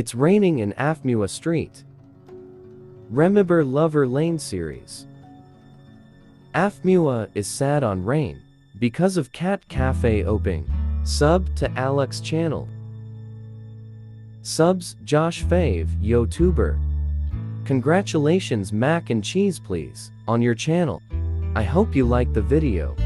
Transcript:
It's raining in Afmua Street. Remember Lover Lane series. Afmua is sad on rain because of Cat Cafe opening. Sub to Alex channel. Subs Josh Fave YouTuber. Congratulations mac and cheese please on your channel. I hope you liked the video.